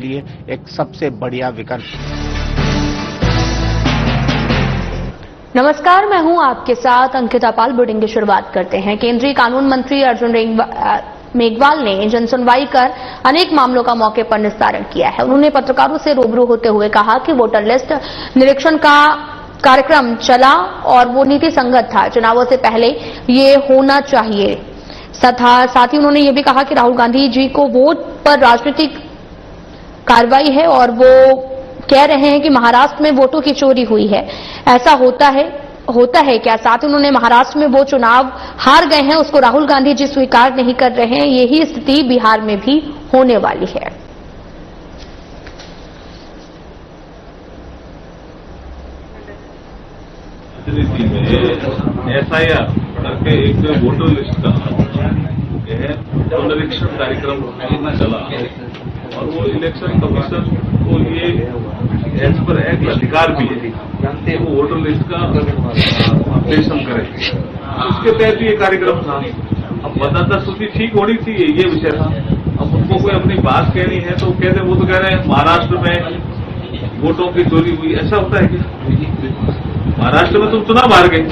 लिए एक सबसे बढ़िया विकल्प। नमस्कार, मैं हूं आपके साथ अंकिता पाल। बुलेटिन की शुरुआत करते हैं। केंद्रीय कानून मंत्री अर्जुन मेघवाल ने जनसुनवाई कर अनेक मामलों का मौके पर निस्तारण किया है। उन्होंने पत्रकारों से रूबरू होते हुए कहा कि वोटर लिस्ट निरीक्षण का कार्यक्रम चला और वो नीति संगत था, चुनावों से पहले ये होना चाहिए। साथ ही उन्होंने ये भी कहा कि राहुल गांधी जी को वोट पर राजनीतिक कार्रवाई है और वो कह रहे हैं कि महाराष्ट्र में वोटों की चोरी हुई है। ऐसा होता है क्या? साथ ही उन्होंने महाराष्ट्र में वो चुनाव हार गए हैं, उसको राहुल गांधी जी स्वीकार नहीं कर रहे हैं। यही स्थिति बिहार में भी होने वाली है। एफआईआर करके एक वोटर लिस्ट का पुनरीक्षण कार्यक्रम चला और वो इलेक्शन कमीशन को ये एज पर एक्ट अधिकार भी है, वो वोटर लिस्ट का अपडेशन करेंगे। उसके तहत ये कार्यक्रम था। अब मतदाता सूची ठीक होनी चाहिए, ये विषय था। अब उनको कोई अपनी बात कहनी है तो कहते, वो तो कह रहे हैं महाराष्ट्र में वोटों की चोरी हुई। ऐसा होता है क्या? महाराष्ट्र में तुम चुनाव हार गए,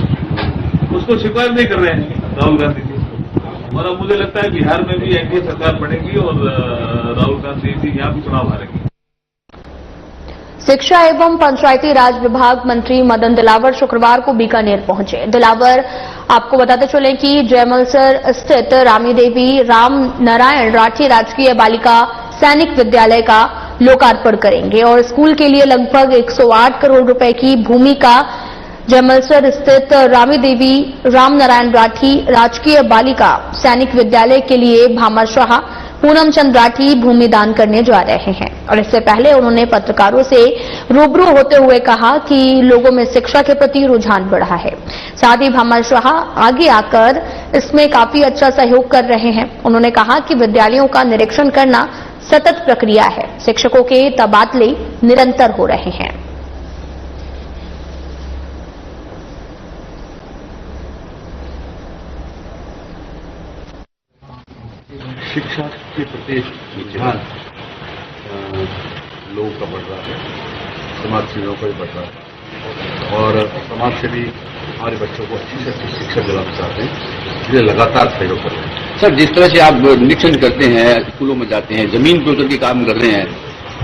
उसको स्वीकार नहीं कर रहे हैं राहुल गांधी जी। और अब मुझे लगता है बिहार में भी एनडीए सरकार बनेगी और राहुल गांधी जी यहाँ भी चुनाव हारेंगे। शिक्षा एवं पंचायती राज विभाग मंत्री मदन दिलावर शुक्रवार को बीकानेर पहुंचे। दिलावर आपको बताते चले कि जयमलसर स्थित रामी देवी राम नारायण राठी राजकीय बालिका सैनिक विद्यालय का लोकार्पण करेंगे और स्कूल के लिए लगभग 108 करोड़ रुपए की भूमि का जयमलसर स्थित रामी देवी राम नारायण राठी राजकीय बालिका सैनिक विद्यालय के लिए भामाशाह पूनम चंद राठी भूमि दान करने जा रहे हैं। और इससे पहले उन्होंने पत्रकारों से रूबरू होते हुए कहा कि लोगों में शिक्षा के प्रति रुझान बढ़ा है। साथ ही भामाशाह आगे आकर इसमें काफी अच्छा सहयोग कर रहे हैं। उन्होंने कहा कि विद्यालयों का निरीक्षण करना सतत प्रक्रिया है। शिक्षकों के तबादले निरंतर हो रहे हैं। शिक्षा के प्रति रुझान लोगों का बढ़ रहा है, समाज सेवियों का भी बढ़ रहा है और समाज सेवी हमारे बच्चों को अच्छी से अच्छी शिक्षा दिलाना चाहते हैं, इसलिए लगातार सहयोग कर रहे हैं। सर, जिस तरह से आप निरीक्षण करते हैं, स्कूलों में जाते हैं, जमीन पर उतर के काम कर रहे हैं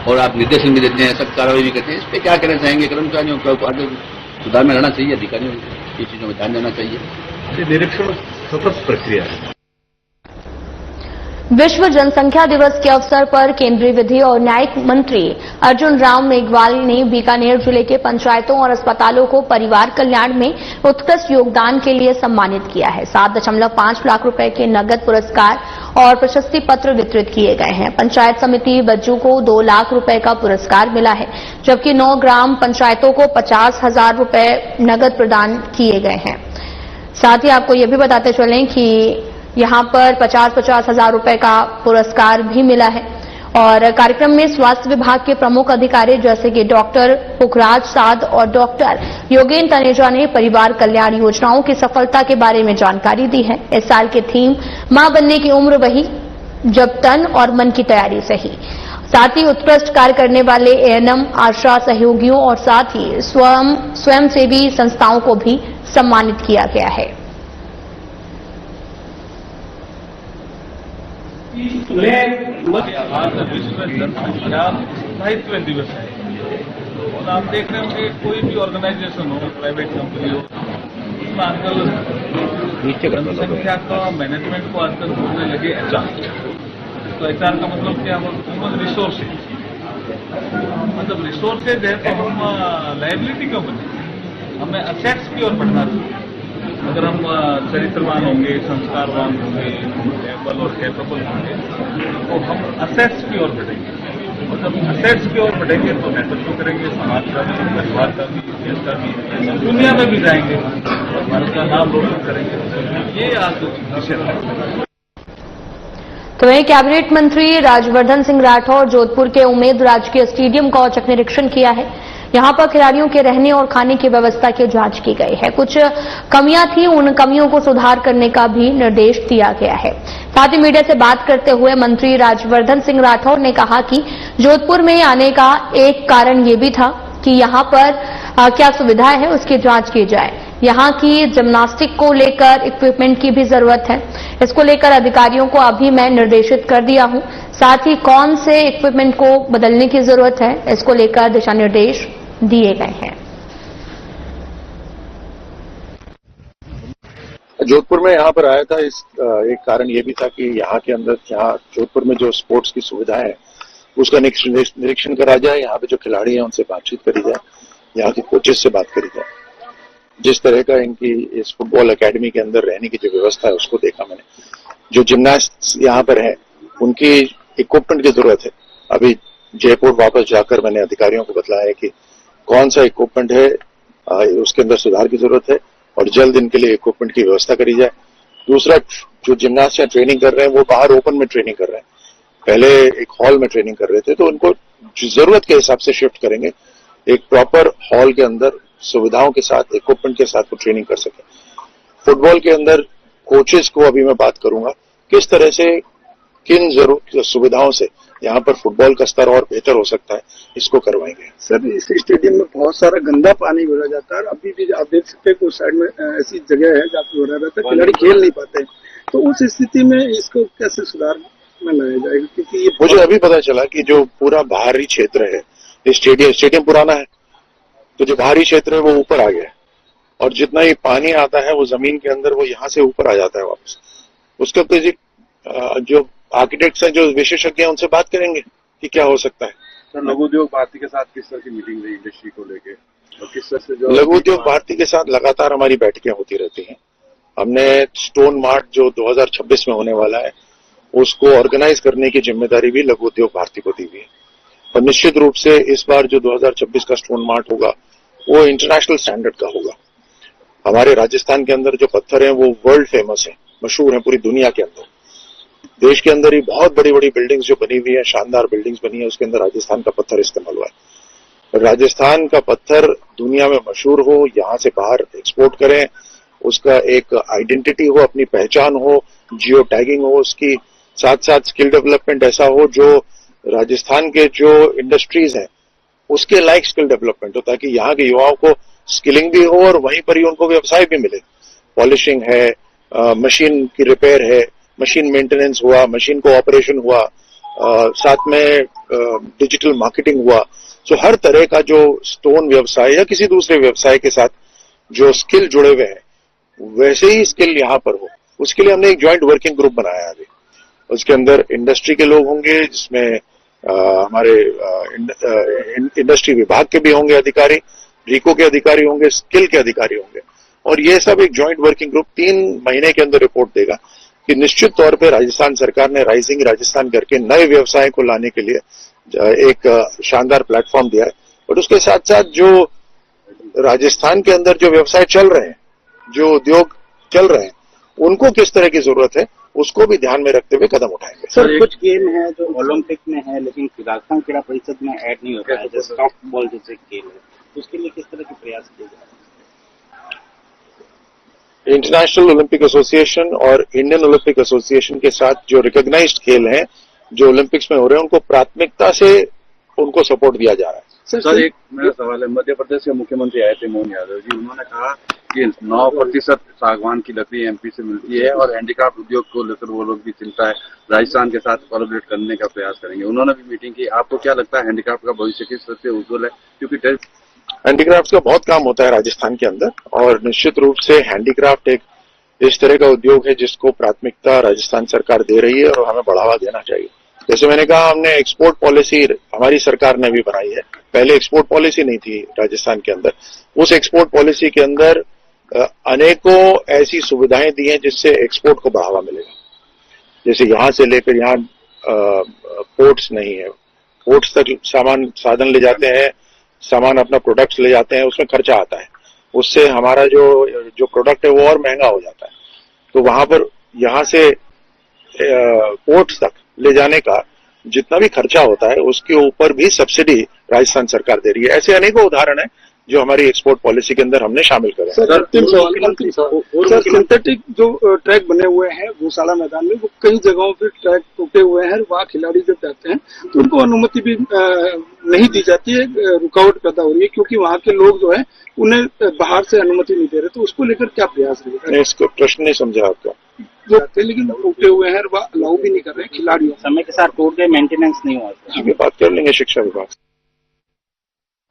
और आप निर्देशन भी देते हैं, सब कार्रवाई भी करते हैं, इस पर क्या कहना चाहेंगे? कर्मचारियों को आगे सुधार में रहना चाहिए, अधिकारियों को ये चीजों में ध्यान देना चाहिए। निरीक्षण सतत प्रक्रिया है। विश्व जनसंख्या दिवस के अवसर पर केंद्रीय विधि और न्यायिक मंत्री अर्जुन राम मेघवाल ने बीकानेर जिले के पंचायतों और अस्पतालों को परिवार कल्याण में उत्कृष्ट योगदान के लिए सम्मानित किया है। 7.5 लाख रुपए के नगद पुरस्कार और प्रशस्ति पत्र वितरित किए गए हैं। पंचायत समिति बज्जू को 2 लाख रुपए का पुरस्कार मिला है, जबकि 9 ग्राम पंचायतों को 50,000 रुपए नगद प्रदान किए गए हैं। साथ ही आपको ये भी बताते चलें कि यहां पर 50-50 हजार रुपए का पुरस्कार भी मिला है। और कार्यक्रम में स्वास्थ्य विभाग के प्रमुख अधिकारी जैसे कि डॉक्टर पुखराज साध और डॉक्टर योगेन तनेजा ने परिवार कल्याण योजनाओं की सफलता के बारे में जानकारी दी है। इस साल की थीम मां बनने की उम्र वही जब तन और मन की तैयारी सही। साथ ही उत्कृष्ट कार्य करने वाले एएनएम, आशा सहयोगियों और साथ ही स्वयंसेवी संस्थाओं को भी सम्मानित किया गया है। आज विश्व जनसंख्या स्थायित्व दिवस है और आप देख रहे होंगे कोई भी ऑर्गेनाइजेशन हो, प्राइवेट कंपनी हो, उसमें आजकल जनसंख्या का मैनेजमेंट को आजकल बोलने लगे एचआर। तो एचआर का मतलब क्या? ह्यूमन रिसोर्सेज, मतलब रिसोर्सेज है तो हम लायबिलिटी क्यों बने? हमें असेट्स की ओर बढ़ना चाहिए। अगर हम चरित्रवान होंगे, संस्कारवान होंगे, एबल और कैपेबल होंगे तो हम असेट्स की ओर बढ़ेंगे। और जब असेट्स की ओर बढ़ेंगे तो नेतृत्व करेंगे, समाज का भी, परिवार का भी, देश का भी, दुनिया में भी जाएंगे और भारत का नाम रोशन करेंगे। ये आज विषय है। तो वहीं कैबिनेट मंत्री राजवर्धन सिंह राठौर जोधपुर के उमेद राजकीय स्टेडियम का औचक निरीक्षण किया है। यहां पर खिलाड़ियों के रहने और खाने की व्यवस्था की जांच की गई है। कुछ कमियां थी, उन कमियों को सुधार करने का भी निर्देश दिया गया है। साथ ही मीडिया से बात करते हुए मंत्री राज्यवर्धन सिंह राठौर ने कहा कि जोधपुर में आने का एक कारण ये भी था कि यहां पर क्या सुविधाएं हैं उसकी जांच की जाए। यहां की जिम्नास्टिक को लेकर इक्विपमेंट की भी जरूरत है, इसको लेकर अधिकारियों को अभी मैं निर्देशित कर दिया हूं। साथ ही कौन से इक्विपमेंट को बदलने की जरूरत है, इसको लेकर दिशा निर्देश दिए गए हैं। जोधपुर में यहाँ पर आया था, इस एक कारण ये भी था कि यहाँ के अंदर, यहाँ जोधपुर में जो स्पोर्ट्स की सुविधाएं है उसका निरीक्षण करा जाए, यहाँ पे जो खिलाड़ी हैं उनसे बातचीत करी जाए, यहाँ के कोचेस से बात करी जाए। जिस तरह का इनकी इस फुटबॉल एकेडमी के अंदर रहने की जो व्यवस्था है उसको देखा मैंने। जो जिम्नास्ट यहाँ पर है उनकी इक्विपमेंट की जरूरत है। अभी जयपुर वापस जाकर मैंने अधिकारियों को बतलाया है कि कौन सा इक्विपमेंट है, उसके अंदर सुधार की जरूरत है और जल्द इनके लिए इक्विपमेंट की व्यवस्था करी जाए। दूसरा, जो जिम्नास्ट यहाँ ट्रेनिंग कर रहे हैं वो बाहर ओपन में ट्रेनिंग कर रहे हैं, पहले एक हॉल में ट्रेनिंग कर रहे थे, तो उनको जरूरत के हिसाब से शिफ्ट करेंगे, एक प्रॉपर हॉल के अंदर सुविधाओं के साथ, इक्विपमेंट के साथ वो ट्रेनिंग कर सके। फुटबॉल के अंदर कोचेस को अभी मैं बात करूंगा, किस तरह से किन सुविधाओं से यहाँ पर फुटबॉल का स्तर और बेहतर हो सकता है, इसको करवाएंगे। सर, इस स्टेडियम में बहुत सारा गंदा पानी भरा जाता है, अभी भी आप देख सकते हैं कुछ साइड में ऐसी जगह है जहाँ पे हो रहता है, खिलाड़ी खेल नहीं पाते, तो उस स्थिति में इसको कैसे सुधार में लाया जाएगा? क्योंकि ये मुझे अभी पता चला कि जो पूरा बाहरी क्षेत्र है, स्टेडियम पुराना है, तो जो बाहरी क्षेत्र है वो ऊपर आ गया है और जितना ही पानी आता है वो जमीन के अंदर वो यहाँ से ऊपर आ जाता है वापस। उसके ऊपर जो आर्किटेक्ट्स हैं, जो विशेषज्ञ हैं, उनसे बात करेंगे कि क्या हो सकता है। सर, लघु उद्योग भारती के साथ किस तरह की मीटिंग रही इंडस्ट्री को लेके, और किस तरह से जो लघु उद्योग भारती के साथ लगातार हमारी बैठकें होती रहती हैं। हमने स्टोन मार्ट जो 2026 में होने वाला है उसको ऑर्गेनाइज करने की जिम्मेदारी भी लघु उद्योग भारती को दी हुई है और निश्चित रूप से इस बार जो 2026 का स्टोन मार्ट होगा वो इंटरनेशनल स्टैंडर्ड का होगा। हमारे राजस्थान के अंदर जो पत्थर हैं वो वर्ल्ड फेमस है, मशहूर है पूरी दुनिया के अंदर। देश के अंदर ही बहुत बड़ी बड़ी बिल्डिंग्स जो बनी हुई है, शानदार बिल्डिंग्स बनी है, उसके अंदर राजस्थान का पत्थर इस्तेमाल हुआ है। राजस्थान का पत्थर दुनिया में मशहूर हो, यहाँ से बाहर एक्सपोर्ट करें, उसका एक आइडेंटिटी हो, अपनी पहचान हो, जियो टैगिंग हो उसकी, साथ साथ स्किल डेवलपमेंट ऐसा हो जो राजस्थान के जो इंडस्ट्रीज हैं उसके लाइक स्किल डेवलपमेंट हो, ताकि यहाँ के युवाओं को स्किलिंग भी हो और वहीं पर ही उनको व्यवसाय भी मिले। पॉलिशिंग है, मशीन की रिपेयर है, मशीन मेंटेनेंस हुआ, मशीन को ऑपरेशन हुआ, साथ में डिजिटल मार्केटिंग हुआ। सो हर तरह का जो स्टोन व्यवसाय या किसी दूसरे व्यवसाय के साथ जो स्किल जुड़े हुए हैं वैसे ही स्किल यहाँ पर हो, उसके लिए हमने एक ज्वाइंट वर्किंग ग्रुप बनाया है अभी। उसके अंदर इंडस्ट्री के लोग होंगे, जिसमें हमारे इंडस्ट्री विभाग के भी होंगे अधिकारी, रिको के अधिकारी होंगे, स्किल के अधिकारी होंगे, और ये सब एक ज्वाइंट वर्किंग ग्रुप 3 महीने के अंदर रिपोर्ट देगा कि निश्चित तौर पे राजस्थान सरकार ने राइजिंग राजस्थान करके नए व्यवसाय को लाने के लिए एक शानदार प्लेटफॉर्म दिया है। और उसके साथ साथ जो राजस्थान के अंदर जो व्यवसाय चल रहे हैं, जो उद्योग चल रहे हैं, उनको किस तरह की जरूरत है उसको भी ध्यान में रखते हुए कदम उठाएंगे। सर, कुछ गेम है जो ओलंपिक में है लेकिन राजस्थान क्रीड़ा परिषद में ऐड नहीं होता है, जैसे सॉफ्ट बॉल जैसे खेल है, उसके लिए किस तरह के प्रयास किए जा रहे हैं? इंटरनेशनल ओलंपिक एसोसिएशन और इंडियन ओलंपिक एसोसिएशन के साथ जो रिकॉग्नाइज्ड खेल हैं जो ओलंपिक्स में हो रहे हैं उनको प्राथमिकता से उनको सपोर्ट दिया जा रहा है। सर, एक मेरा सवाल है, मध्य प्रदेश के मुख्यमंत्री आए थे मोहन यादव जी, उन्होंने कहा कि 9% सागवान की लकड़ी एमपी से मिलती है और हैंडीक्राफ्ट उद्योग को लेकर वो लोग भी चिंता है, राजस्थान के साथ कोलैबोरेट करने का प्रयास करेंगे। उन्होंने भी मीटिंग की। आपको क्या लगता है हैंडीक्राफ्ट का भविष्य किस तरह से उज्जवल है? क्योंकि हैंडीक्राफ्ट का बहुत काम होता है राजस्थान के अंदर और निश्चित रूप से हैंडीक्राफ्ट एक इस तरह का उद्योग है जिसको प्राथमिकता राजस्थान सरकार दे रही है और हमें बढ़ावा देना चाहिए। जैसे मैंने कहा, हमने एक्सपोर्ट पॉलिसी हमारी सरकार ने भी बनाई है। पहले एक्सपोर्ट पॉलिसी नहीं थी राजस्थान के अंदर। उस एक्सपोर्ट पॉलिसी के अंदर अनेकों ऐसी सुविधाएं दी हैं जिससे एक्सपोर्ट को बढ़ावा मिलेगा। जैसे यहां से लेकर यहां पोर्ट्स नहीं है, पोर्ट्स तक साधन ले जाते हैं, सामान अपना प्रोडक्ट्स ले जाते हैं, उसमें खर्चा आता है, उससे हमारा जो प्रोडक्ट है वो और महंगा हो जाता है। तो वहां पर यहां से पोर्ट्स तक ले जाने का जितना भी खर्चा होता है उसके ऊपर भी सब्सिडी राजस्थान सरकार दे रही है। ऐसे अनेकों उदाहरण है जो हमारी एक्सपोर्ट पॉलिसी के अंदर हमने शामिल करे। सर सिंथेटिक जो ट्रैक बने हुए हैं गौशाला मैदान में, वो कई जगहों पे ट्रैक टूटे हुए हैं, वहाँ खिलाड़ी जब जाते हैं तो उनको अनुमति भी नहीं दी जाती है, रुकावट पैदा हो रही है, क्योंकि वहाँ के लोग जो है उन्हें बाहर से अनुमति नहीं दे रहे। तो उसको लेकर क्या प्रयास रहेगा? इसको प्रश्न नहीं समझा आपका। जो लेकिन टूटे हुए हैं वह अलाउ भी नहीं कर रहे खिलाड़ियों, समय के साथ टूट गए, मेंटेनेंस नहीं हुआ। ये बात कर लेंगे शिक्षा विभाग से।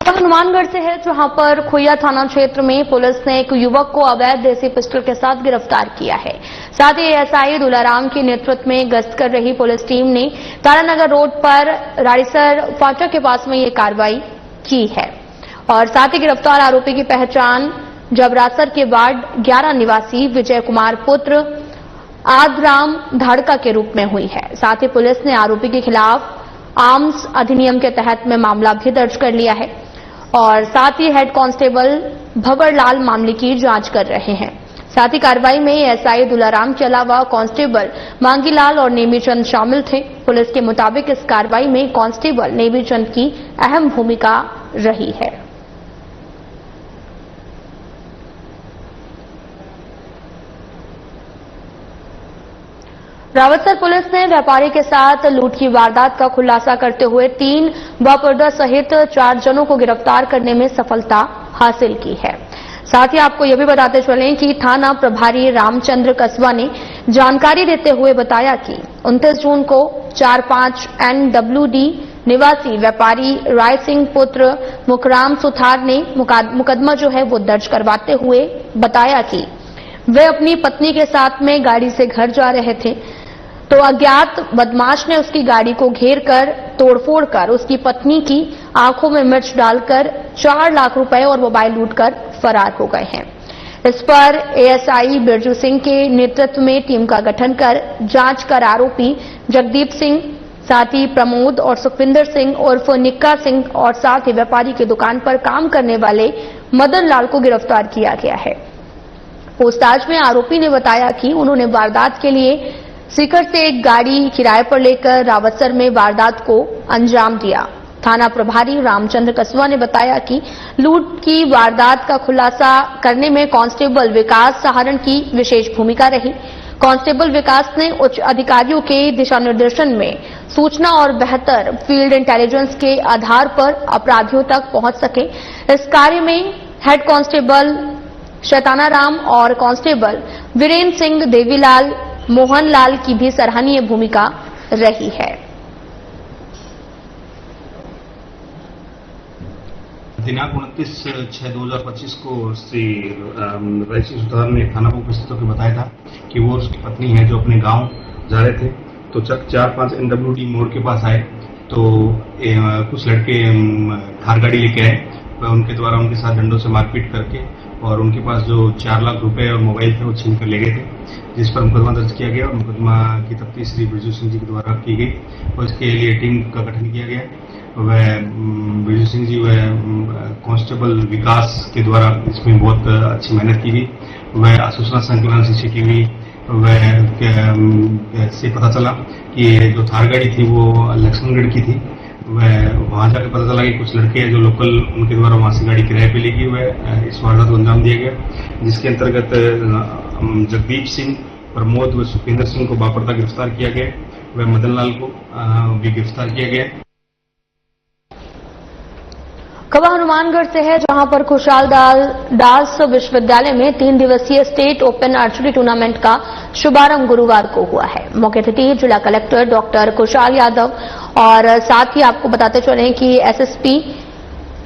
हनुमानगढ़ से है, जहां पर खोया थाना क्षेत्र में पुलिस ने एक युवक को अवैध देसी पिस्टल के साथ गिरफ्तार किया है। साथ ही एएसआई दुलाराम के नेतृत्व में गश्त कर रही पुलिस टीम ने तारानगर रोड पर राड़ीसर फाटक के पास में ये कार्रवाई की है और साथ ही गिरफ्तार आरोपी की पहचान जबरासर के वार्ड 11 निवासी विजय कुमार पुत्र आदराम धाड़का के रूप में हुई है। साथ ही पुलिस ने आरोपी के खिलाफ आर्म्स अधिनियम के तहत में मामला भी दर्ज कर लिया है और साथ ही हेड कांस्टेबल भंवरलाल मामले की जांच कर रहे हैं। साथ ही कार्रवाई में एएसआई दुलाराम के अलावा कांस्टेबल मांगीलाल और नेमीचंद शामिल थे। पुलिस के मुताबिक इस कार्रवाई में कांस्टेबल नेमीचंद की अहम भूमिका रही है। रावतसर पुलिस ने व्यापारी के साथ लूट की वारदात का खुलासा करते हुए 3 बपुर्दा सहित 4 जनों को गिरफ्तार करने में सफलता हासिल की है। साथ ही आपको यह भी बताते चलें कि थाना प्रभारी रामचंद्र कस्बा ने जानकारी देते हुए बताया कि 29 जून को 45 NWD निवासी व्यापारी राय सिंह पुत्र मुखराम सुथार ने मुकदमा जो है वो दर्ज करवाते हुए बताया कि वे अपनी पत्नी के साथ में गाड़ी से घर जा रहे थे तो अज्ञात बदमाश ने उसकी गाड़ी को घेर कर तोड़फोड़ कर उसकी पत्नी की आंखों में मिर्च डालकर 4 लाख रुपए और मोबाइल लूटकर फरार हो गए हैं। इस पर एएसआई बिरजू सिंह के नेतृत्व में टीम का गठन कर जांच कर आरोपी जगदीप सिंह, साथ ही प्रमोद और सुखविंदर सिंह उर्फ निक्का सिंह और साथ ही व्यापारी की दुकान पर काम करने वाले मदन लाल को गिरफ्तार किया गया है। पूछताछ में आरोपी ने बताया कि उन्होंने वारदात के लिए सीकर से एक गाड़ी किराए पर लेकर रावतसर में वारदात को अंजाम दिया। थाना प्रभारी रामचंद्र कस्बा ने बताया कि लूट की वारदात का खुलासा करने में कांस्टेबल विकास सहारण की विशेष भूमिका रही। कांस्टेबल विकास ने उच्च अधिकारियों के दिशा निर्देशन में सूचना और बेहतर फील्ड इंटेलिजेंस के आधार पर अपराधियों तक पहुंच सके। इस कार्य में हेड कांस्टेबल शैताना राम और कांस्टेबल वीरेंद्र सिंह, देवीलाल, मोहनलाल की भी सराहनीय भूमिका रही है। दिनांक 29/6/2025 को श्री राय सिंह सुथार ने थाना को उपस्थित होकर बताया था कि वो उसकी पत्नी है जो अपने गांव जा रहे थे तो 45 NWD मोड़ के पास आए तो कुछ लड़के थार गाड़ी लेके आए। उनके द्वारा उनके साथ डंडों से मारपीट करके और उनके पास जो 4 लाख रुपए और मोबाइल थे वो छीन कर ले गए थे, जिस पर मुकदमा दर्ज किया गया और मुकदमा की तफ्तीश श्री बिरजू सिंह जी के द्वारा की गई और इसके लिए टीम का गठन किया गया। वह बिरजू सिंह जी वह कांस्टेबल विकास के द्वारा इसमें बहुत अच्छी मेहनत की गई। वह सूचना संकलन CCTV वह से पता चला कि जो थार गाड़ी थी वो लक्ष्मणगढ़ की थी। वहां जाकर पता चला कि कुछ लड़के जो लोकल उनके द्वारा वहां से गाड़ी किराए पे ली गई। वह इस वारदात को अंजाम दिया गया, जिसके अंतर्गत जगदीप सिंह, प्रमोद व सुखविंदर सिंह को बापरता गिरफ्तार किया गया। वह मदन लाल को भी गिरफ्तार किया गया। खबर हनुमानगढ़ से है, जहां पर खुशहाल दास विश्वविद्यालय में 3 दिवसीय स्टेट ओपन आर्चरी टूर्नामेंट का शुभारंभ गुरुवार को हुआ है। मौके थे जिला कलेक्टर डॉक्टर खुशहाल यादव और साथ ही आपको बताते चले कि SSP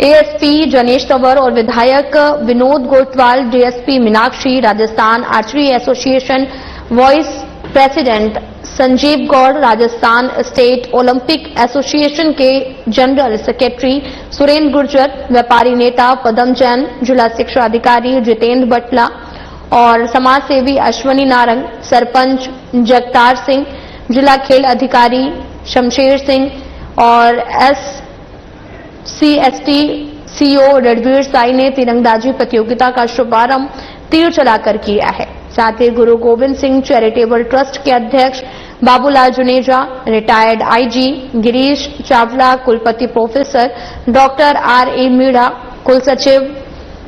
ASP जनेश तंवर और विधायक Vinod Gotwal, DSP Meenakshi, Rajasthan archery association vice president Sanjeev Gaur, Rajasthan state Olympic association के जनरल सेक्रेटरी सुरेंद्र गुर्जर, व्यापारी नेता पदम जैन, जिला शिक्षा अधिकारी जितेंद्र बटला और समाज सेवी अश्वनी नारंग, सरपंच जगतार सिंह, जिला खेल अधिकारी शमशेर सिंह और SC/ST CO रणवीर साई ने तीरंदाजी प्रतियोगिता का शुभारंभ तीर चलाकर किया है। साथ ही गुरु गोविंद सिंह चैरिटेबल ट्रस्ट के अध्यक्ष बाबूलाल जुनेजा, रिटायर्ड आईजी गिरीश चावला, कुलपति प्रोफेसर डॉक्टर R.A. मीणा, कुल सचिव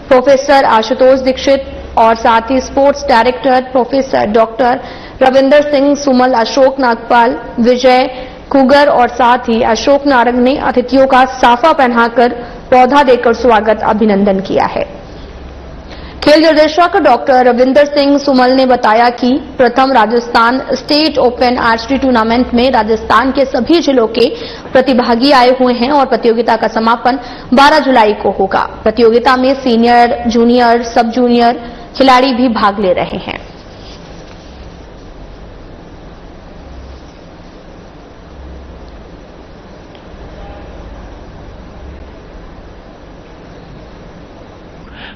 प्रोफेसर आशुतोष दीक्षित और साथ ही sports director professor doctor Ravinder Singh Sumal, Ashok Nagpal, Vijay Kugar और साथ ही अशोक नारंग ने अतिथियों का साफा पहनाकर पौधा देकर स्वागत अभिनंदन किया है। खेल निर्देशक डॉक्टर रविंदर सिंह सुमल ने बताया कि प्रथम Rajasthan state open archery tournament में राजस्थान के सभी जिलों के प्रतिभागी आए हुए हैं और प्रतियोगिता का समापन 12 जुलाई को होगा। प्रतियोगिता में सीनियर, जूनियर, सब जूनियर खिलाड़ी भी भाग ले रहे हैं।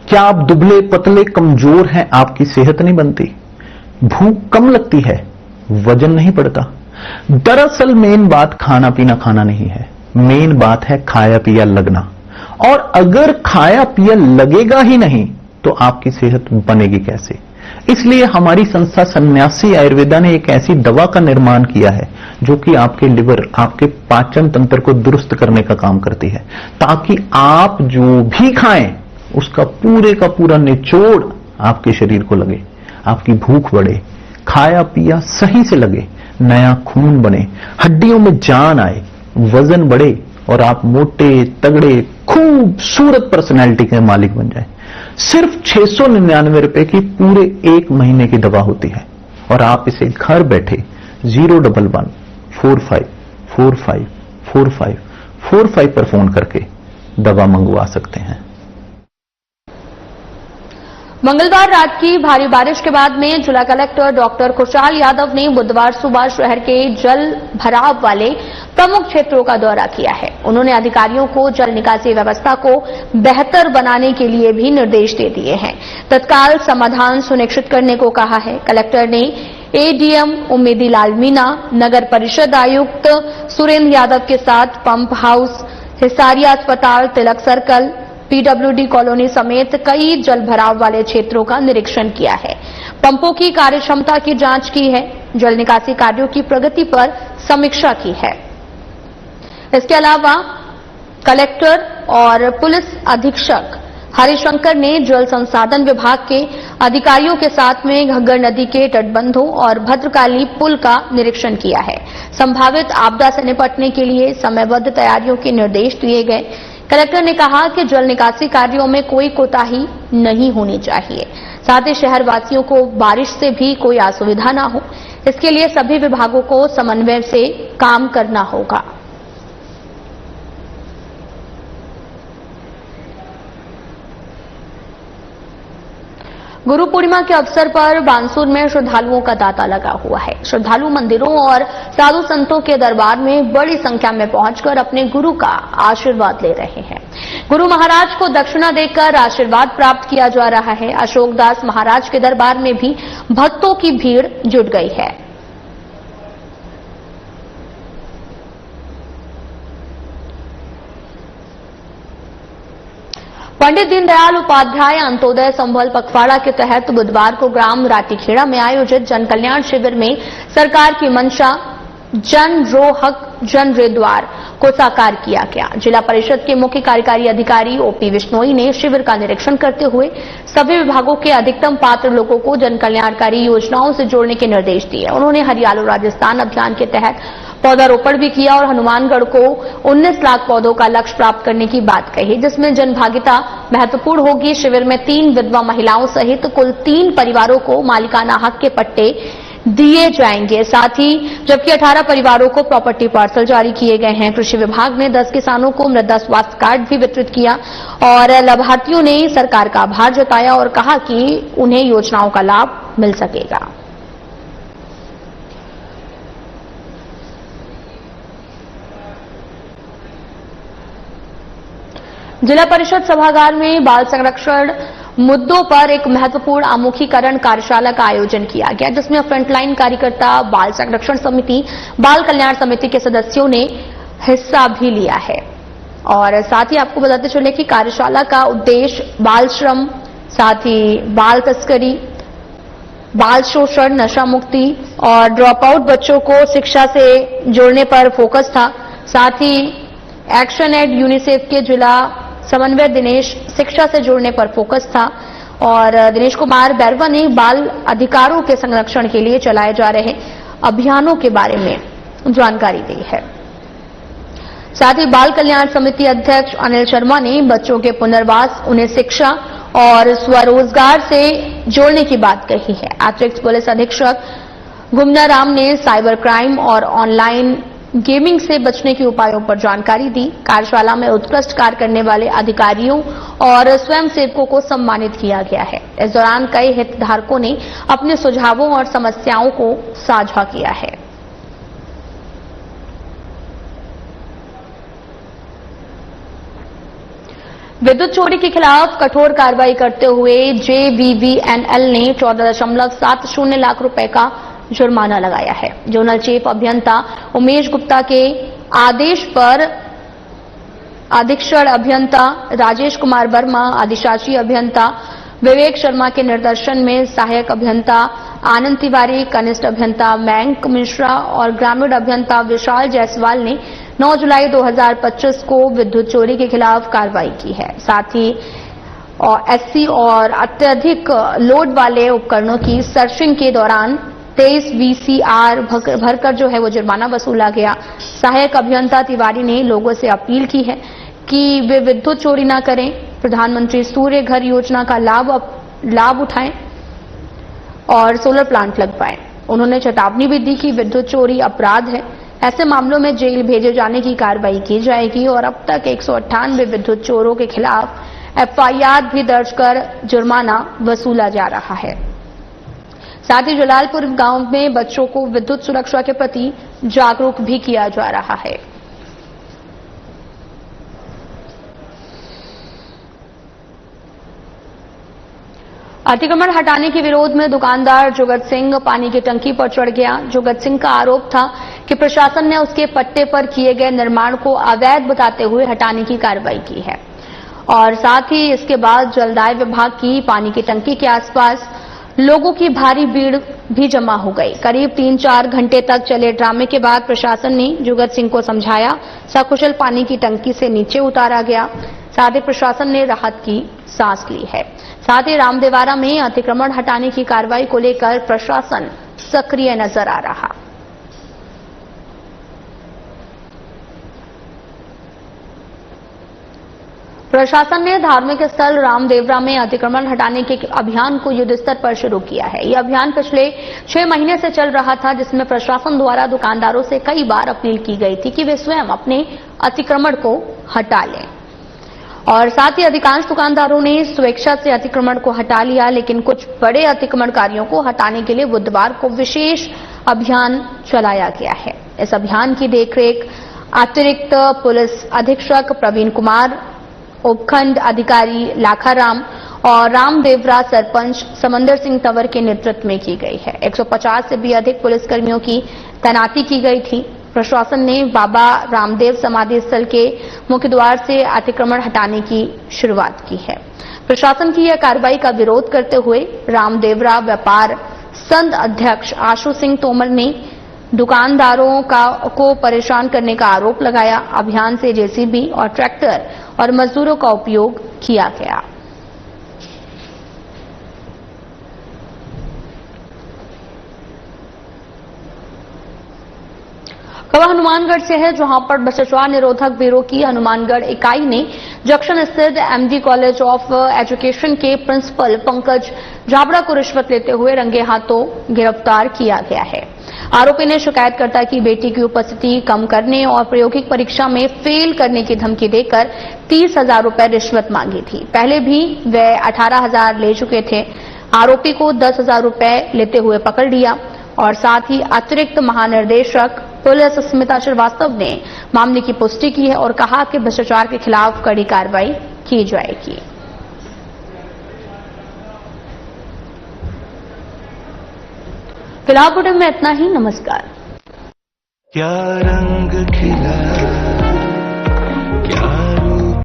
क्या आप दुबले पतले कमजोर हैं, आपकी सेहत नहीं बनती, भूख कम लगती है, वजन नहीं बढ़ता? दरअसल मेन बात खाना पीना खाना नहीं है, मेन बात है खाया पिया लगना। और अगर खाया पिया लगेगा ही नहीं तो आपकी सेहत बनेगी कैसे? इसलिए हमारी संस्था सन्यासी आयुर्वेदा ने एक ऐसी दवा का निर्माण किया है जो कि आपके लिवर, आपके पाचन तंत्र को दुरुस्त करने का काम करती है, ताकि आप जो भी खाएं उसका पूरे का पूरा निचोड़ आपके शरीर को लगे, आपकी भूख बढ़े, खाया पिया सही से लगे, नया खून बने, हड्डियों में जान आए, वजन बढ़े और आप मोटे तगड़े खूबसूरत पर्सनैलिटी के मालिक बन जाए। सिर्फ 699 रुपए की पूरे 1 महीने की दवा होती है और आप इसे घर बैठे 011-45454545 पर फोन करके दवा मंगवा सकते हैं। मंगलवार रात की भारी बारिश के बाद में जिला कलेक्टर डॉक्टर खुशहाल यादव ने बुधवार सुबह शहर के जल भराव वाले प्रमुख क्षेत्रों का दौरा किया है। उन्होंने अधिकारियों को जल निकासी व्यवस्था को बेहतर बनाने के लिए भी निर्देश दे दिए हैं। तत्काल समाधान सुनिश्चित करने को कहा है। कलेक्टर ने एडीएम उम्मेदी लाल मीणा, नगर परिषद आयुक्त सुरेंद्र यादव के साथ पंप हाउस, हिसारिया अस्पताल, तिलक सर्कल, पीडब्ल्यूडी कॉलोनी समेत कई जल भराव वाले क्षेत्रों का निरीक्षण किया है। पंपों की कार्यक्षमता की जांच की है। जल निकासी कार्यों की प्रगति पर समीक्षा की है। इसके अलावा कलेक्टर और पुलिस अधीक्षक हरिशंकर ने जल संसाधन विभाग के अधिकारियों के साथ में घग्गर नदी के तटबंधों और भद्रकाली पुल का निरीक्षण किया है। संभावित आपदा से निपटने के लिए समयबद्ध तैयारियों के निर्देश दिए गए। कलेक्टर ने कहा कि जल निकासी कार्यों में कोई कोताही नहीं होनी चाहिए। साथ ही शहरवासियों को बारिश से भी कोई असुविधा न हो, इसके लिए सभी विभागों को समन्वय से काम करना होगा। गुरु पूर्णिमा के अवसर पर बानसूर में श्रद्धालुओं का तांता लगा हुआ है। श्रद्धालु मंदिरों और साधु संतों के दरबार में बड़ी संख्या में पहुंचकर अपने गुरु का आशीर्वाद ले रहे हैं। गुरु महाराज को दक्षिणा देकर आशीर्वाद प्राप्त किया जा रहा है। अशोकदास महाराज के दरबार में भी भक्तों की भीड़ जुट गई है। पंडित दीनदयाल उपाध्याय अंत्योदय संबल पखवाड़ा के तहत बुधवार को ग्राम राटीखेड़ा में आयोजित जन कल्याण शिविर में सरकार की मंशा जन रो हक जन रे द्वार को साकार किया गया। जिला परिषद के मुख्य कार्यकारी अधिकारी ओपी विश्नोई ने शिविर का निरीक्षण करते हुए सभी विभागों के अधिकतम पात्र लोगों को जन कल्याणकारी योजनाओं से जोड़ने के निर्देश दिए। उन्होंने हरियालो राजस्थान अभियान के तहत पौधारोपण भी किया और हनुमानगढ़ को 19 लाख पौधों का लक्ष्य प्राप्त करने की बात कही, जिसमें जनभागिता महत्वपूर्ण होगी। शिविर में 3 विधवा महिलाओं सहित कुल 3 परिवारों को मालिकाना हक के पट्टे दिए जाएंगे। साथ ही जबकि 18 परिवारों को प्रॉपर्टी पार्सल जारी किए गए हैं। कृषि विभाग ने 10 किसानों को मृदा स्वास्थ्य कार्ड भी वितरित किया और लाभार्थियों ने सरकार का आभार जताया और कहा कि उन्हें योजनाओं का लाभ मिल सकेगा। जिला परिषद सभागार में बाल संरक्षण मुद्दों पर एक महत्वपूर्ण आमुखीकरण कार्यशाला का आयोजन किया गया, जिसमें फ्रंटलाइन कार्यकर्ता, बाल संरक्षण समिति, बाल कल्याण समिति के सदस्यों ने हिस्सा भी लिया है। और साथ ही आपको बताते चले कि कार्यशाला का उद्देश्य बाल श्रम, साथ ही बाल तस्करी, बाल शोषण, नशा मुक्ति और ड्रॉप आउट बच्चों को शिक्षा से जोड़ने पर फोकस था। साथ ही एक्शन एड यूनिसेफ के जिला समन्वय दिनेश शिक्षा से जोड़ने पर फोकस था। और दिनेश कुमार बैरवा ने बाल अधिकारों के संरक्षण के लिए चलाए जा रहे अभियानों के बारे में जानकारी दी है। साथ ही बाल कल्याण समिति अध्यक्ष अनिल शर्मा ने बच्चों के पुनर्वास, उन्हें शिक्षा और स्वरोजगार से जोड़ने की बात कही है। अतिरिक्त पुलिस अधीक्षक गुमना राम ने साइबर क्राइम और ऑनलाइन गेमिंग से बचने के उपायों पर जानकारी दी। कार्यशाला में उत्कृष्ट कार्य करने वाले अधिकारियों और स्वयंसेवकों को सम्मानित किया गया है। इस दौरान कई हितधारकों ने अपने सुझावों और समस्याओं को साझा किया है। विद्युत चोरी के खिलाफ कठोर कार्रवाई करते हुए JVVNL ने 14.70 लाख रुपए का जुर्माना लगाया है। जोनल चीफ अभियंता उमेश गुप्ता के आदेश पर अधीक्षण अभियंता राजेश कुमार वर्मा, अधिशासी अभियंता विवेक शर्मा के निर्देशन में सहायक अभियंता आनंद तिवारी, कनिष्ठ अभियंता मयंक मिश्रा और ग्रामीण अभियंता विशाल जायसवाल ने 9 जुलाई 2025 को विद्युत चोरी के खिलाफ कार्रवाई की है। साथ ही SC और अत्यधिक लोड वाले उपकरणों की सर्चिंग के दौरान 23 VCR भरकर जो है वो जुर्माना वसूला गया। सहायक अभियंता तिवारी ने लोगों से अपील की है कि वे विद्युत चोरी न करें, प्रधानमंत्री सूर्य घर योजना का लाभ उठाएं और सोलर प्लांट लगवाएं। उन्होंने चेतावनी भी दी कि विद्युत चोरी अपराध है, ऐसे मामलों में जेल भेजे जाने की कार्रवाई की जाएगी। और अब तक 198 विद्युत चोरों के खिलाफ FIR भी दर्ज कर जुर्माना वसूला जा रहा है। साथ ही जलालपुर गांव में बच्चों को विद्युत सुरक्षा के प्रति जागरूक भी किया जा रहा है। अतिक्रमण हटाने के विरोध में दुकानदार जुगत सिंह पानी की टंकी पर चढ़ गया। जुगत सिंह का आरोप था कि प्रशासन ने उसके पट्टे पर किए गए निर्माण को अवैध बताते हुए हटाने की कार्रवाई की है। और साथ ही इसके बाद जलदाय विभाग की पानी की टंकी के आसपास लोगों की भारी भीड़ भी जमा हो गई। करीब 3-4 घंटे तक चले ड्रामे के बाद प्रशासन ने जुगत सिंह को समझाया, सकुशल पानी की टंकी से नीचे उतारा गया। साथ ही प्रशासन ने राहत की सांस ली है। साथ ही रामदेवारा में अतिक्रमण हटाने की कार्रवाई को लेकर प्रशासन सक्रिय नजर आ रहा। प्रशासन ने धार्मिक स्थल रामदेवरा में अतिक्रमण हटाने के अभियान को युद्धस्तर पर शुरू किया है। यह अभियान पिछले 6 महीने से चल रहा था, जिसमें प्रशासन द्वारा दुकानदारों से कई बार अपील की गई थी कि वे स्वयं अपने अतिक्रमण को हटा लें। और साथ ही अधिकांश दुकानदारों ने स्वेच्छा से अतिक्रमण को हटा लिया, लेकिन कुछ बड़े अतिक्रमणकारियों को हटाने के लिए बुधवार को विशेष अभियान चलाया गया है। इस अभियान की देखरेख अतिरिक्त पुलिस अधीक्षक प्रवीण कुमार, उपखंड अधिकारी लाखाराम और रामदेवरा सरपंच समंदर सिंह तंवर के नेतृत्व में की गई है। 150 से भी अधिक पुलिसकर्मियों की तैनाती की गई थी। प्रशासन ने बाबा रामदेव समाधि स्थल के मुख्य द्वार से अतिक्रमण हटाने की शुरुआत की है। प्रशासन की यह कार्रवाई का विरोध करते हुए रामदेवरा व्यापार संघ अध्यक्ष आशु सिंह तोमर ने दुकानदारों को परेशान करने का आरोप लगाया। अभियान से JCB और ट्रैक्टर और मजदूरों का उपयोग किया गया। खबर हनुमानगढ़ से है, जहां पर भ्रष्टाचार निरोधक ब्यूरो की हनुमानगढ़ इकाई ने जंक्शन स्थित MD कॉलेज ऑफ एजुकेशन के प्रिंसिपल पंकज जाबड़ा को रिश्वत लेते हुए रंगे हाथों गिरफ्तार किया गया है। आरोपी ने शिकायतकर्ता की बेटी की उपस्थिति कम करने और प्रायोगिक परीक्षा में फेल करने की धमकी देकर 30,000 रुपए रिश्वत मांगी थी। पहले भी वे 18,000 ले चुके थे। आरोपी को 10,000 रुपए लेते हुए पकड़ लिया। और साथ ही अतिरिक्त महानिर्देशक पुलिस स्मिता श्रीवास्तव ने मामले की पुष्टि की है और कहा कि भ्रष्टाचार के खिलाफ कड़ी कार्रवाई की जाएगी। फिलहाल बुलेटिन में इतना ही। नमस्कार। क्या रंग खिला